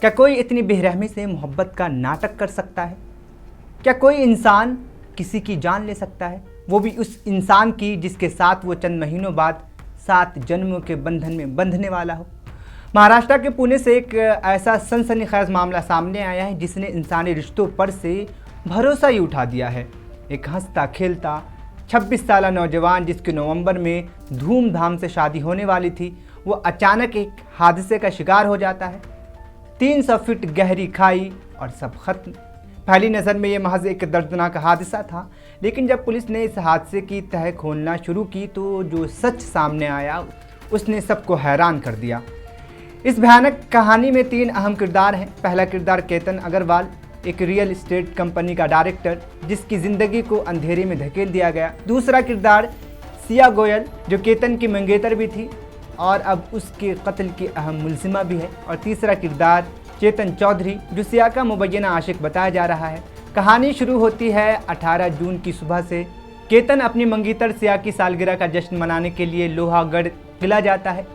क्या कोई इतनी बेरहमी से मोहब्बत का नाटक कर सकता है? क्या कोई इंसान किसी की जान ले सकता है, वो भी उस इंसान की जिसके साथ वो चंद महीनों बाद 7 जन्मों के बंधन में बंधने वाला हो? महाराष्ट्र के पुणे से एक ऐसा सनसनीखेज मामला सामने आया है जिसने इंसानी रिश्तों पर से भरोसा ही उठा दिया है। एक हंसता खेलता 26 साल नौजवान जिसकी नवंबर में धूमधाम से शादी होने वाली थी, वो अचानक एक हादसे का शिकार हो जाता है। 300 फीट गहरी खाई और सब खत्म। पहली नज़र में ये महज एक दर्दनाक हादसा था, लेकिन जब पुलिस ने इस हादसे की तह खोलना शुरू की तो जो सच सामने आया उसने सबको हैरान कर दिया। इस भयानक कहानी में 3 अहम किरदार हैं। पहला किरदार केतन अग्रवाल, एक रियल एस्टेट कंपनी का डायरेक्टर जिसकी ज़िंदगी को अंधेरे में धकेल दिया गया। दूसरा किरदार सिया गोयल, जो केतन की मंगेतर भी थी और अब उसके कत्ल की अहम मुलजिमा भी है। और तीसरा किरदार चेतन चौधरी, जो सिया का मुबैना आशिक बताया जा रहा है। कहानी शुरू होती है 18 जून की सुबह से। केतन अपनी मंगेतर सिया की सालगिरह का जश्न मनाने के लिए लोहागढ़ किला जाता है।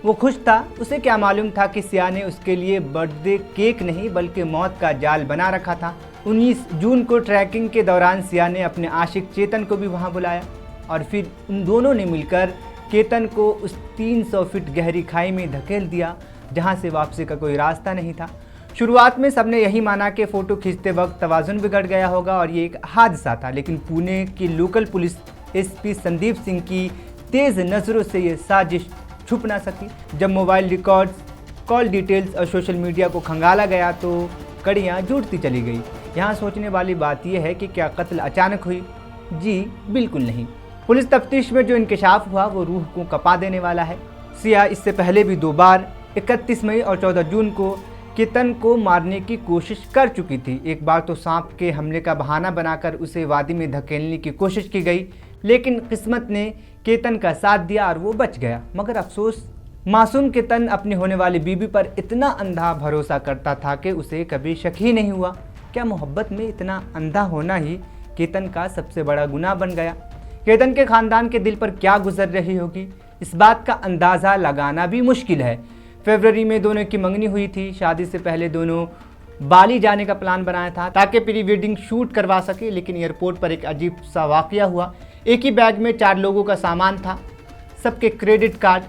वो खुश था, उसे क्या मालूम था कि सिया ने उसके लिए बर्थडे केक नहीं बल्कि मौत का जाल बना रखा था। 19 जून को ट्रैकिंग के दौरान सिया ने अपने आशिक चेतन को भी वहाँ बुलाया और फिर उन दोनों ने मिलकर केतन को उस 300 फीट गहरी खाई में धकेल दिया जहाँ से वापसी का कोई रास्ता नहीं था। शुरुआत में सबने यही माना कि फ़ोटो खींचते वक्त तवाज़ुन बिगड़ गया होगा और ये एक हादसा था, लेकिन पुणे की local police SP Sandeep Singh की तेज़ नज़रों से ये साजिश छुप ना सकी। जब मोबाइल रिकॉर्ड्स, कॉल डिटेल्स और सोशल मीडिया को खंगाला गया तो कड़ियाँ जुड़ती चली गई। यहाँ सोचने वाली बात यह है कि क्या कत्ल अचानक हुई? जी बिल्कुल नहीं। पुलिस तफ्तीश में जो इंकशाफ हुआ वो रूह को कपा देने वाला है। सिया इससे पहले भी 2 बार 31 मई और 14 जून को केतन को मारने की कोशिश कर चुकी थी। एक बार तो सांप के हमले का बहाना बनाकर उसे वादी में धकेलने की कोशिश की गई, लेकिन किस्मत ने केतन का साथ दिया और वो बच गया। मगर अफसोस, मासूम केतन अपनी होने वाली बीबी पर इतना अंधा भरोसा करता था कि उसे कभी शक ही नहीं हुआ। क्या मोहब्बत में इतना अंधा होना ही केतन का सबसे बड़ा गुनाह बन गया? केतन के खानदान के दिल पर क्या गुजर रही होगी, इस बात का अंदाज़ा लगाना भी मुश्किल है। फरवरी में दोनों की मंगनी हुई थी। शादी से पहले दोनों बाली जाने का प्लान बनाया था ताकि प्री वेडिंग शूट करवा सके, लेकिन एयरपोर्ट पर एक अजीब सा वाक़या हुआ। एक ही बैग में 4 लोगों का सामान था। सबके क्रेडिट कार्ड,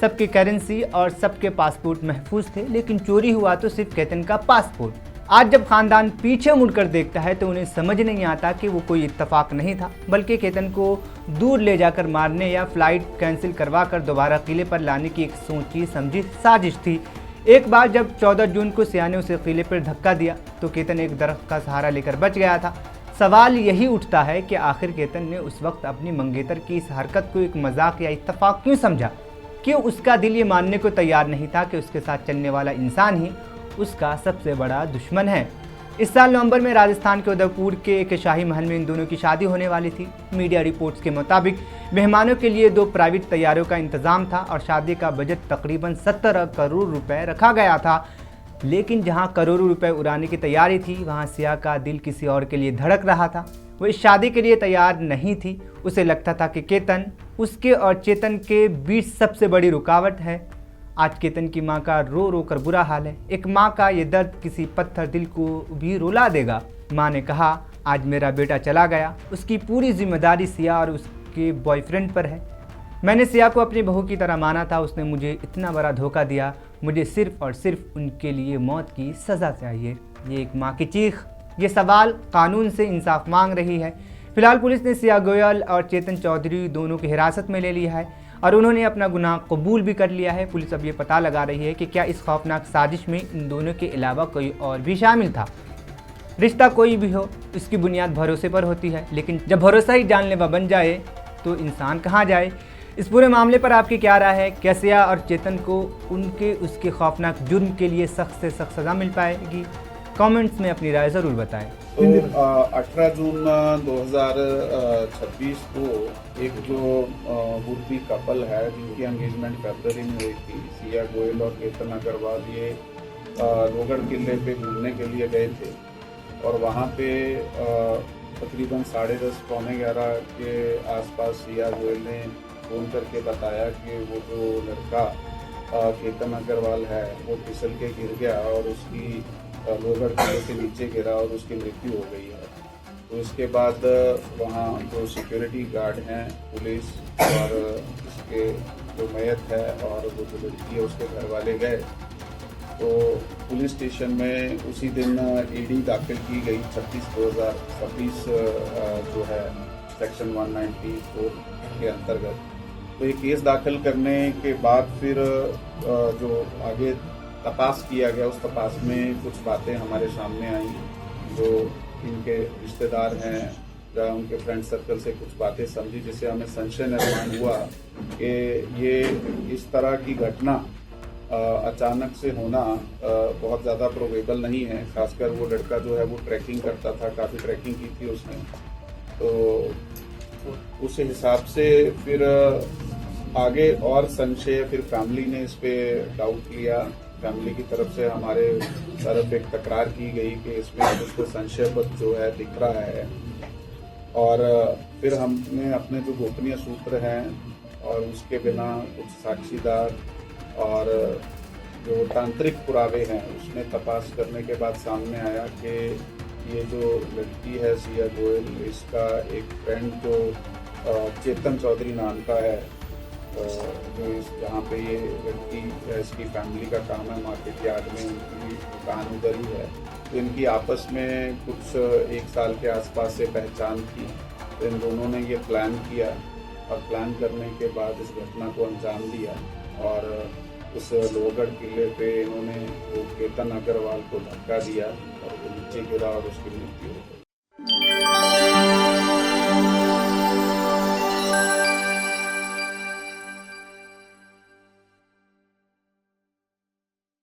सबकी करेंसी और सबके पासपोर्ट महफूज थे, लेकिन चोरी हुआ तो सिर्फ केतन का पासपोर्ट। आज जब खानदान पीछे मुड़कर देखता है तो उन्हें समझ नहीं आता कि वो कोई इत्तेफाक नहीं था, बल्कि केतन को दूर ले जाकर मारने या फ्लाइट कैंसिल करवा कर दोबारा किले पर लाने की एक सोची समझी साजिश थी। एक बार जब 14 जून को सिया ने उसे किले पर धक्का दिया तो केतन एक दरख्त का सहारा लेकर बच गया था। सवाल यही उठता है कि आखिर केतन ने उस वक्त अपनी मंगेतर की इस हरकत को एक मजाक या इत्तेफाक क्यों समझा? क्यों उसका दिल ये मानने को तैयार नहीं था कि उसके साथ चलने वाला इंसान ही उसका सबसे बड़ा दुश्मन है? इस साल नवंबर में राजस्थान के उदयपुर के एक शाही महल में इन दोनों की शादी होने वाली थी। मीडिया रिपोर्ट्स के मुताबिक मेहमानों के लिए 2 प्राइवेट तैयारों का इंतजाम था और शादी का बजट तकरीबन 17 करोड़ रुपए रखा गया था। लेकिन जहां करोड़ों रुपए उड़ाने की तैयारी थी, वहां सिया का दिल किसी और के लिए धड़क रहा था। वो इस शादी के लिए तैयार नहीं थी। उसे लगता था कि केतन उसके और चेतन के बीच सबसे बड़ी रुकावट है। आज केतन की मां का रो रो कर बुरा हाल है। एक मां का ये दर्द किसी पत्थर दिल को भी रुला देगा। मां ने कहा, आज मेरा बेटा चला गया, उसकी पूरी जिम्मेदारी सिया और उसके बॉयफ्रेंड पर है। मैंने सिया को अपनी बहू की तरह माना था, उसने मुझे इतना बड़ा धोखा दिया। मुझे सिर्फ और सिर्फ उनके लिए मौत की सज़ा चाहिए। ये एक माँ की चीख। ये सवाल कानून से इंसाफ मांग रही है। फिलहाल पुलिस ने सिया गोयल और चेतन चौधरी दोनों की हिरासत में ले लिया है और उन्होंने अपना गुनाह कबूल भी कर लिया है। पुलिस अब ये पता लगा रही है कि क्या इस खौफनाक साजिश में इन दोनों के अलावा कोई और भी शामिल था। रिश्ता कोई भी हो, इसकी बुनियाद भरोसे पर होती है, लेकिन जब भरोसा ही जानलेवा बन जाए तो इंसान कहाँ जाए? इस पूरे मामले पर आपकी क्या राय है? क्या सिया और चेतन को उसके खौफनाक जुर्म के लिए सख्त से सख्त सज़ा मिल पाएगी? कमेंट्स में अपनी राय ज़रूर बताएं। तो 18 जून 2026 को एक जो वुड-बी कपल है जिनकी एंगेजमेंट फरवरी में हुई थी, सिया गोयल और केतन अग्रवाल, ये लोहगढ़ किले पे घूमने के लिए गए थे और वहाँ पे तकरीबन 10:30 पौने 11 के आसपास सिया गोयल ने फ़ोन करके बताया कि वो जो लड़का केतन अग्रवाल है वो फिसल के गिर गया और उसकी लोहगढ़ किले के नीचे गिरा और उसकी मृत्यु हो गई है। तो इसके बाद वहाँ जो सिक्योरिटी गार्ड हैं, पुलिस और इसके जो मैयत है और वो जो लड़की है उसके घर वाले गए, तो पुलिस स्टेशन में उसी दिन ईडी दाखिल की गई 36/2026 जो है सेक्शन 194 के अंतर्गत। तो ये केस दाखिल करने के बाद फिर जो आगे तपास किया गया, उस तपास में कुछ बातें हमारे सामने आई जो इनके रिश्तेदार हैं या उनके फ्रेंड सर्कल से कुछ बातें समझी, जिससे हमें संशय निर्माण हुआ कि ये इस तरह की घटना अचानक से होना बहुत ज़्यादा प्रोबेबल नहीं है। खासकर वो लड़का जो है वो ट्रैकिंग करता था, काफ़ी ट्रैकिंग की थी उसने, तो उस हिसाब से फिर आगे और संशय, फिर फैमिली ने इस पे डाउट लिया। फैमिली की तरफ से हमारे तरफ एक तकरार की गई कि इसमें कुछ तो संशयपद जो है दिख रहा है, और फिर हमने अपने जो गोपनीय सूत्र हैं और उसके बिना कुछ साक्षीदार और जो तांत्रिक पुरावे हैं उसमें तपास करने के बाद सामने आया कि ये जो लड़की है सिया गोयल, इसका एक फ्रेंड जो चेतन चौधरी नाम का है, जो जहाँ पे ये लड़की इसकी फैमिली का काम है, मार्केट यार्ड में उनकी दुकान उधर ही है, तो इनकी आपस में कुछ 1 साल के आसपास से पहचान थी। तो इन दोनों ने ये प्लान किया और प्लान करने के बाद इस घटना को अंजाम दिया और उस लोहगढ़ किले पे इन्होंने वो केतन अग्रवाल को धक्का दिया और वो नीचे गिरा और उसकी मृत्यु हो गई।